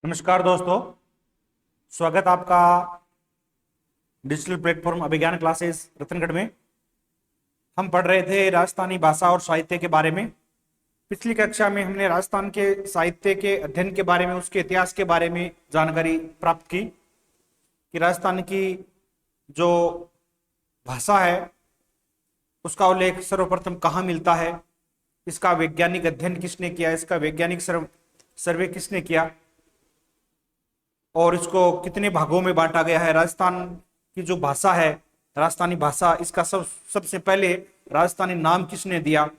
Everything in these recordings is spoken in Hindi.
नमस्कार दोस्तों। स्वागत आपका डिजिटल प्लेटफॉर्म अभिज्ञान क्लासेस रतनगढ़ में। हम पढ़ रहे थे राजस्थानी भाषा और साहित्य के बारे में। पिछली कक्षा में हमने राजस्थान के साहित्य के अध्ययन के बारे में, उसके इतिहास के बारे में जानकारी प्राप्त की कि राजस्थान की जो भाषा है उसका उल्लेख सर्वप्रथम कहाँ मिलता है, इसका वैज्ञानिक अध्ययन किसने किया, इसका वैज्ञानिक सर्वे किसने किया और इसको कितने भागों में बांटा गया है। राजस्थान की जो भाषा है, राजस्थानी भाषा, इसका सबसे पहले राजस्थानी नाम किसने दिया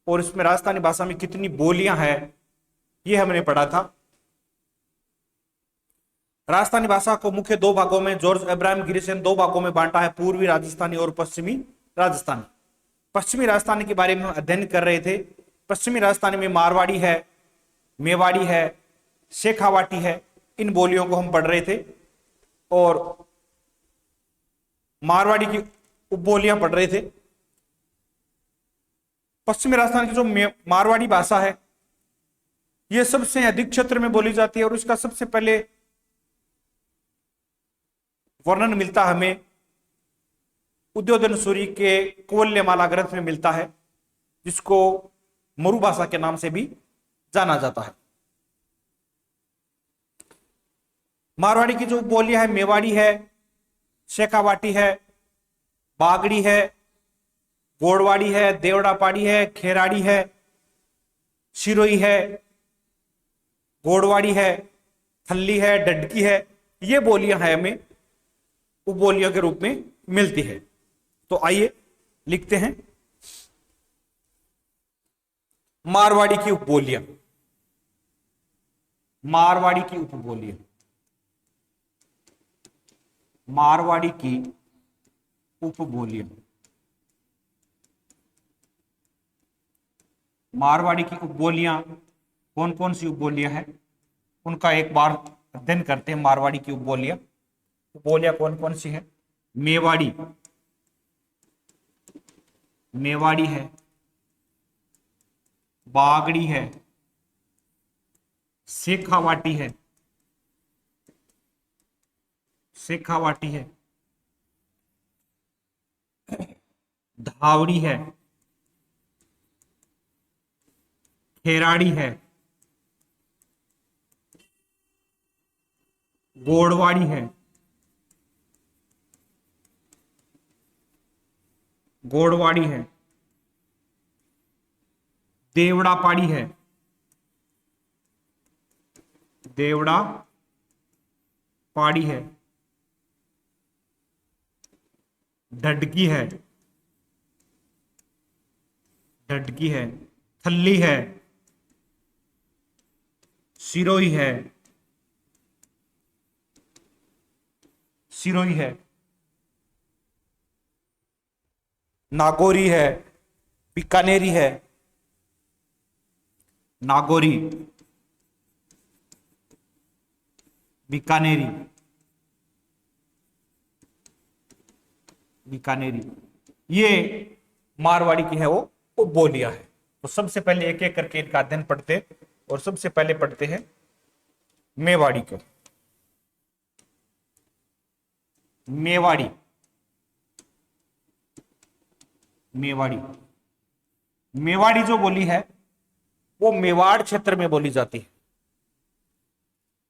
और इसमें राजस्थानी भाषा में कितनी बोलियां हैं, ये हमने पढ़ा था। राजस्थानी भाषा को मुख्य दो भागों में जॉर्ज अब्राहम गिरिस ने दो भागों में बांटा है, पूर्वी राजस्थानी और पश्चिमी राजस्थानी। पश्चिमी राजस्थानी के बारे में हम अध्ययन कर रहे थे। पश्चिमी राजस्थानी में मारवाड़ी है, मेवाड़ी है, शेखावाटी है, इन बोलियों को हम पढ़ रहे थे और मारवाड़ी की उपबोलियां पढ़ रहे थे। पश्चिमी राजस्थान की जो मारवाड़ी भाषा है यह सबसे अधिक क्षेत्र में बोली जाती है और इसका सबसे पहले वर्णन मिलता हमें उद्योधन सूरी के कोल्यमाला ग्रंथ में मिलता है, जिसको मरु भाषा के नाम से भी जाना जाता है। मारवाड़ी की जो बोलियां है, मेवाड़ी है, शेखावाटी है, बागड़ी है, गोड़वाड़ी है, देवड़ापाड़ी है, खेराड़ी है, सिरोही है, गोड़वाड़ी है, थल्ली है, डडकी है, ये बोलियां है हमें उपबोलियों के रूप में मिलती है। तो आइए लिखते हैं मारवाड़ी की उपबोलियां। मारवाड़ी की उपबोलियां, मारवाड़ी की उपबोलियां। मारवाड़ी की उपबोलियां कौन कौन सी उपबोलियां हैं, उनका एक बार अध्ययन करते हैं। मारवाड़ी की उपबोलियां कौन कौन सी है? मेवाड़ी, मेवाड़ी है, बागड़ी है, शेखावाटी है, शेखावाटी है, धावड़ी है, खेराड़ी है, गोड़वाड़ी है, गोड़वाड़ी है, देवड़ा पाड़ी है, देवड़ा पाड़ी है, ढडकी है, ढडकी है, थल्ली है, सिरोही है, सिरोही है, नागौरी है, बीकानेरी है, नागौरी, बीकानेरी, बीकानेरी, ये मारवाड़ी की है वो उपबोलियां है। तो सबसे पहले एक एक करके इनका अध्ययन पढ़ते और सबसे पहले पढ़ते हैं मेवाड़ी को। मेवाड़ी, मेवाड़ी, मेवाड़ी जो बोली है वो मेवाड़ क्षेत्र में बोली जाती है।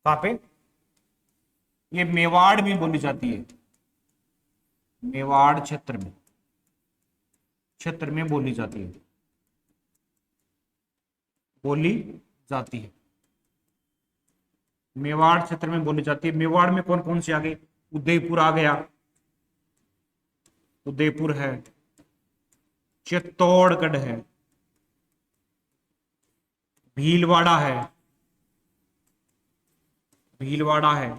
कहां पे? ये मेवाड़ में बोली जाती है, मेवाड़ क्षेत्र में, क्षेत्र में बोली जाती है, बोली जाती है। मेवाड़ क्षेत्र में बोली जाती है। मेवाड़ में कौन कौन से आ गए? उदयपुर आ गया, उदयपुर है, चित्तौड़गढ़ है, भीलवाड़ा है, भीलवाड़ा है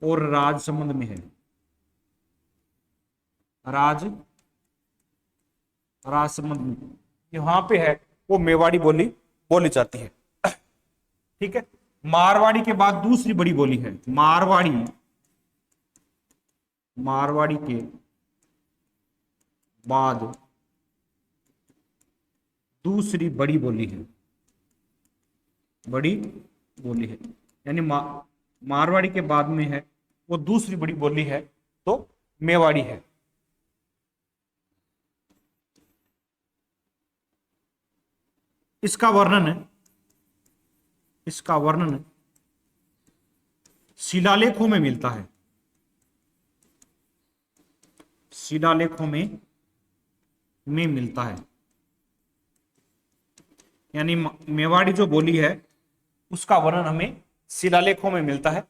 और राजसमंद में है, राजसमंद में यहां पे है वो मेवाड़ी बोली बोली जाती है। ठीक है। मारवाड़ी के बाद दूसरी बड़ी बोली है मारवाड़ी, मारवाड़ी के बाद दूसरी बड़ी बोली है, बड़ी बोली है, यानी मारवाड़ी के बाद में है वो दूसरी बड़ी बोली है तो मेवाड़ी है। इसका वर्णन शिलालेखों में मिलता है, शिलालेखों में मिलता है। यानी मेवाड़ी जो बोली है उसका वर्णन हमें शिलालेखों में मिलता है।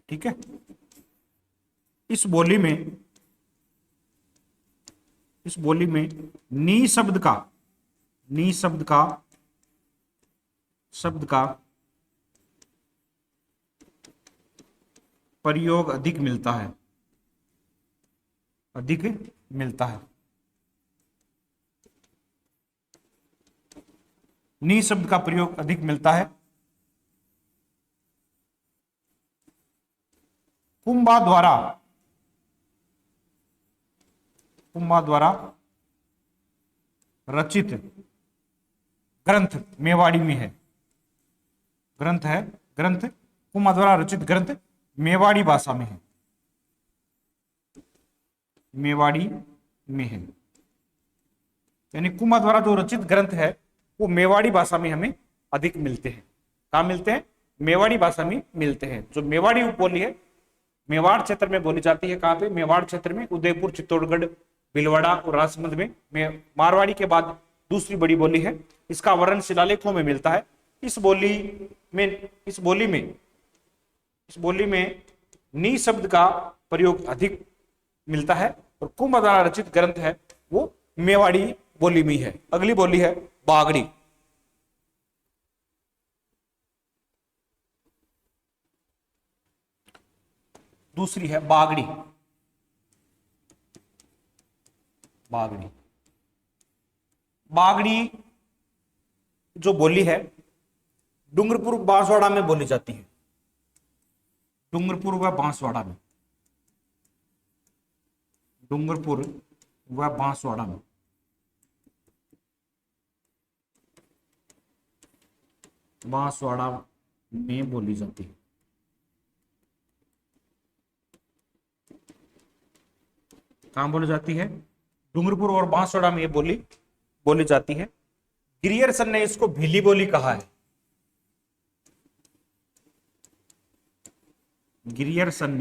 ठीक है, इस बोली में नी शब्द का प्रयोग अधिक मिलता है, नी शब्द का प्रयोग अधिक मिलता है। कुंभा द्वारा रचित ग्रंथ मेवाड़ी में है, कुंभा द्वारा रचित ग्रंथ मेवाड़ी भाषा में है, यानी कुंभा द्वारा जो रचित ग्रंथ है वो मेवाड़ी भाषा में हमें अधिक मिलते हैं। कहाँ मिलते हैं? मेवाड़ी भाषा में मिलते हैं। जो मेवाड़ी बोली है मेवाड़ क्षेत्र में बोली जाती है। कहाँ पे? मेवाड़ क्षेत्र में, उदयपुर, चित्तौड़गढ़, भीलवाड़ा और राजसमंद में मारवाड़ी के बाद दूसरी बड़ी बोली है। इसका वर्णन शिलालेखों में मिलता है। इस बोली में नी शब्द का प्रयोग अधिक मिलता है और कुंभ द्वारा रचित ग्रंथ है वो मेवाड़ी बोली में है। अगली बोली है बागड़ी। दूसरी है बागड़ी। बागड़ी जो बोली है डूंगरपुर बांसवाड़ा में बोली जाती है, डूंगरपुर व बांसवाड़ा में, बांसवाड़ा में बोली जाती है। कहां बोली जाती है? डूंगरपुर और बांसवाड़ा में ये बोली जाती है। गिरियर्सन ने इसको भीली बोली कहा है। गिरियर्सन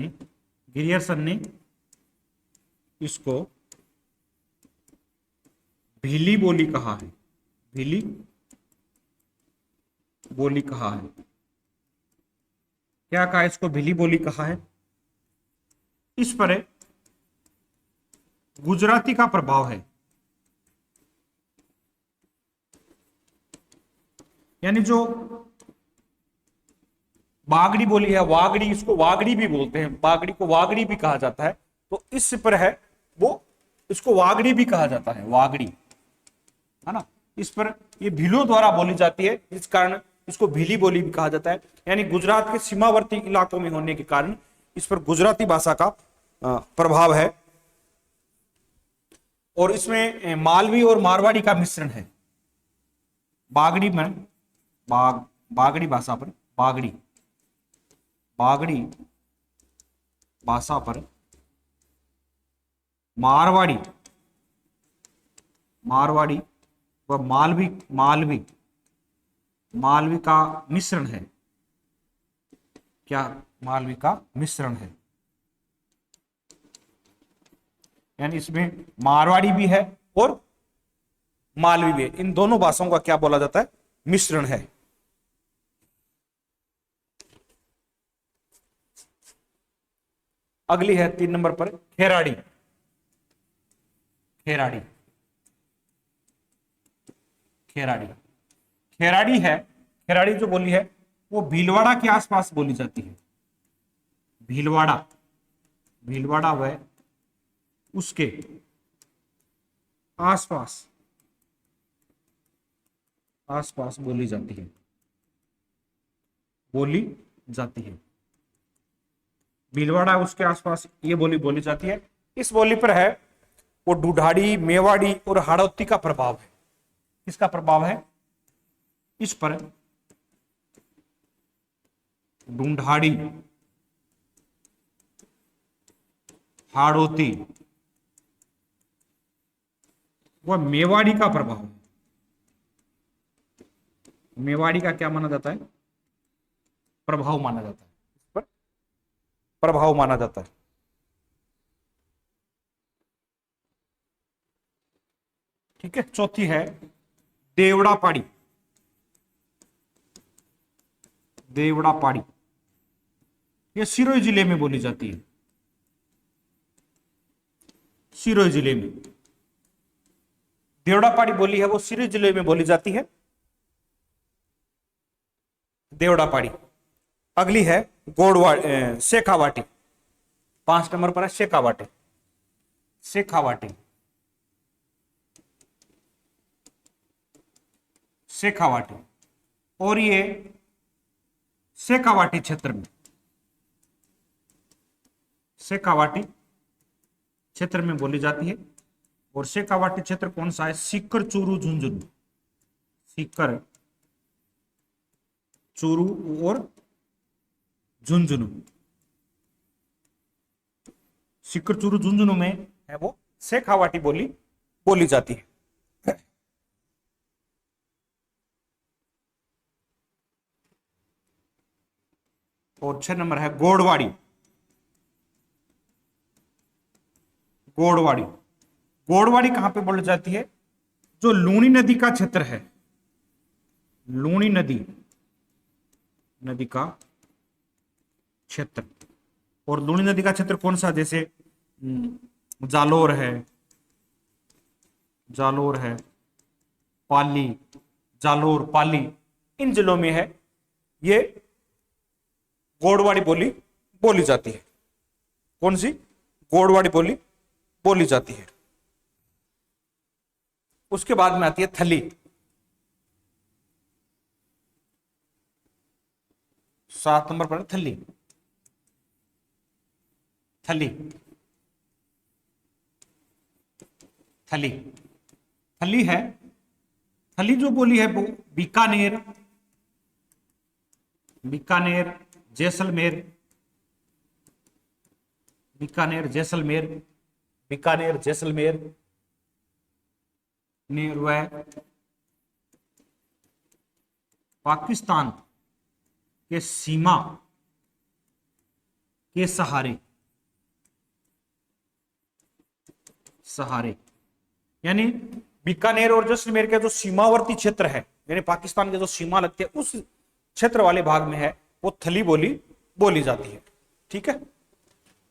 ने इसको भीली बोली कहा है, भीली बोली कहा है। क्या कहा? इसको भीली बोली कहा है। इस पर गुजराती का प्रभाव है, यानी जो बागड़ी बोली है, वागड़ी, इसको वागड़ी भी बोलते हैं, बागड़ी को वागड़ी भी कहा जाता है। तो इस पर है वो इसको वागड़ी भी कहा जाता है, वागड़ी, है ना। इस पर ये भीलों द्वारा बोली जाती है, इस कारण इसको भीली बोली भी कहा जाता है। यानी गुजरात के सीमावर्ती इलाकों में होने के कारण इस पर गुजराती भाषा का प्रभाव है और इसमें मालवी और मारवाड़ी का मिश्रण है। बागड़ी में बागड़ी भाषा पर बागड़ी भाषा पर मारवाड़ी व मालवी का मिश्रण है। क्या? मालवी का मिश्रण है, यानी इसमें मारवाड़ी भी है और मालवी भी है। इन दोनों भाषाओं का क्या बोला जाता है? मिश्रण है। अगली है 3 नंबर पर खेराड़ी। खेराड़ी जो बोली है वो भीलवाड़ा के आसपास बोली जाती है। भीलवाड़ा व उसके आसपास बोली जाती है। भीलवाड़ा उसके आसपास ये बोली जाती है। इस बोली पर है वो ढूढ़ाड़ी, मेवाड़ी और हाड़ौती का प्रभाव है। किसका प्रभाव है? इस पर ढूंढाड़ी, हाड़ौती वह मेवाड़ी का प्रभाव है। मेवाड़ी का क्या माना जाता है? प्रभाव माना जाता है, इस पर प्रभाव माना जाता है। ठीक है, चौथी है देवड़ा पाड़ी। देवड़ा पाड़ी ये सिरोही जिले में बोली जाती है। सिरोही जिले में देवड़ा पाड़ी बोली है वो सिरोही जिले में बोली जाती है, देवड़ा पाड़ी। अगली है शेखावाटी। 5 नंबर पर है शेखावाटी। शेखावाटी, शेखावाटी, और ये शेखावाटी क्षेत्र में, शेखावाटी क्षेत्र में बोली जाती है। और शेखावाटी क्षेत्र कौन सा है? सीकर, चूरू, झुंझुनू। सीकर, चूरू और झुंझुनू। सीकर, चूरू, झुंझुनू में है वो शेखावाटी बोली जाती है। और 6 नंबर है गोड़वाड़ी। गोड़वाड़ी, गोड़वाड़ी कहां पे बोली जाती है? जो लूनी नदी का क्षेत्र है, लूनी नदी का क्षेत्र। और लूनी नदी का क्षेत्र कौन सा? जैसे जालोर है, जालोर है, पाली, जालोर, पाली, इन जिलों में है ये गोड़वाड़ी बोली जाती है। कौन सी? गोड़वाड़ी बोली जाती है। उसके बाद में आती है थली। 7 नंबर पर थली। थली, थली, थली है, थली जो बोली है वो बीकानेर, बीकानेर, जैसलमेर, बीकानेर, जैसलमेर, बीकानेर, जैसलमेर वह पाकिस्तान के सीमा के सहारे यानी बीकानेर और जैसलमेर के जो सीमावर्ती क्षेत्र है, यानी पाकिस्तान के जो सीमा लगती है उस क्षेत्र वाले भाग में है वो थली बोली जाती है। ठीक है,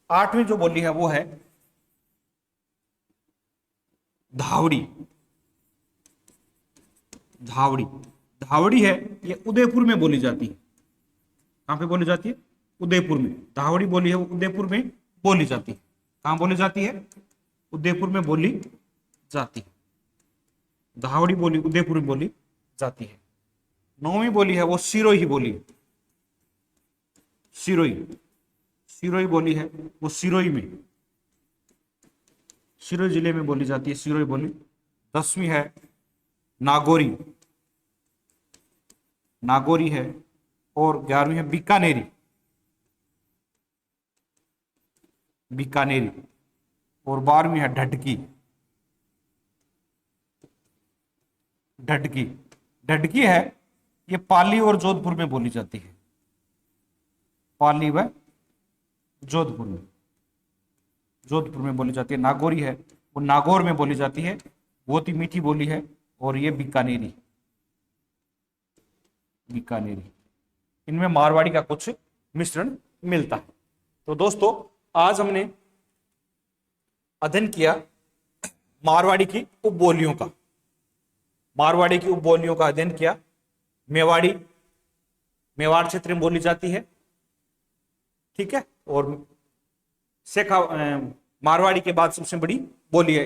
8वीं जो बोली है वो है धावड़ी। धावड़ी, धावड़ी है ये उदयपुर में बोली जाती है। कहां पे बोली जाती है? उदयपुर में। धावड़ी बोली है वो उदयपुर में बोली जाती है। कहां बोली जाती है? उदयपुर में बोली जाती है। धावड़ी बोली उदयपुर में बोली जाती है। 9वीं बोली है वो सिरोही बोली। सिरोही बोली है वो सिरोही जिले में बोली जाती है, सिरोही बोली। 10वीं है नागौरी है। और 11वीं है बीकानेरी। और 12वीं है ढडकी है ये पाली और जोधपुर में बोली जाती है। पाली व जोधपुर में बोली जाती है। नागौरी है वो नागौर में बोली जाती है, बहुत ही मीठी बोली है। और ये बीकानेरी, इनमें मारवाड़ी का कुछ मिश्रण मिलता है। तो दोस्तों आज हमने अध्ययन किया मारवाड़ी की उपबोलियों का। मारवाड़ी की उपबोलियों का अध्ययन किया। मेवाड़ क्षेत्र में बोली जाती है। ठीक है, और मारवाड़ी के बाद सबसे बड़ी बोली है।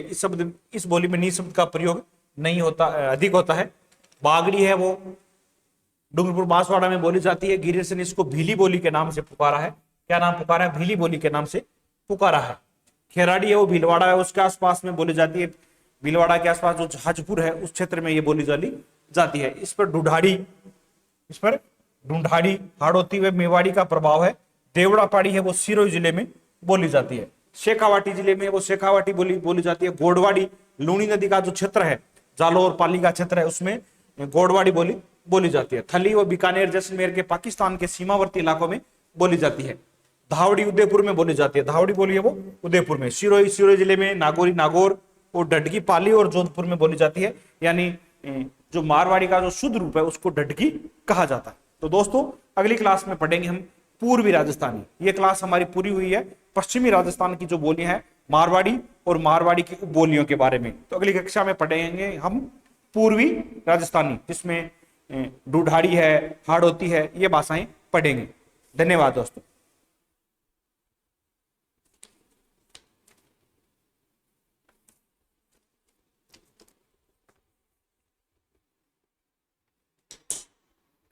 इस बोली में नी शब्द का प्रयोग नहीं होता, अधिक होता है। बागड़ी है वो डूंगरपुर बांसवाड़ा में बोली जाती है। गिरीश ने इसको भीली बोली के नाम से पुकारा है। क्या नाम पुकारा है? भीली बोली के नाम से पुकारा है। खेराड़ी है वो भीलवाड़ा है उसके आसपास में बोली जाती है। भीलवाड़ा के आसपास जो हाजपुर है उस क्षेत्र में ये बोली जाती है। इस पर ढूंढाड़ी हाड़ौती व मेवाड़ी का प्रभाव है। देवड़ा पहाड़ी है वो सिरोही जिले में बोली जाती है। शेखावाटी जिले में वो शेखावाटी बोली जाती है। गोडवाड़ी लूणी नदी का जो क्षेत्र है, जालोर पाली का क्षेत्र है, उसमें गोडवाड़ी बोली जाती है। थली व बीकानेर जैसलमेर के पाकिस्तान के सीमावर्ती इलाकों में बोली जाती है। धावड़ी उदयपुर में बोली जाती है। धावड़ी बोली है वो उदयपुर में। सिरोही जिले में नागौरी नागौर और डडगी पाली और जोधपुर में बोली जाती है। यानी जो मारवाड़ी का जो शुद्ध रूप है उसको डडगी कहा जाता है। तो दोस्तों अगली क्लास में पढ़ेंगे हम पूर्वी राजस्थानी। ये क्लास हमारी पूरी हुई है पश्चिमी राजस्थान की जो बोलियां हैं मारवाड़ी और मारवाड़ी की उपबोलियों के बारे में। तो अगली कक्षा में पढ़ेंगे हम पूर्वी राजस्थानी, जिसमें ढूंढाड़ी है, हाड़ौती है, ये भाषाएं पढ़ेंगे। धन्यवाद दोस्तों।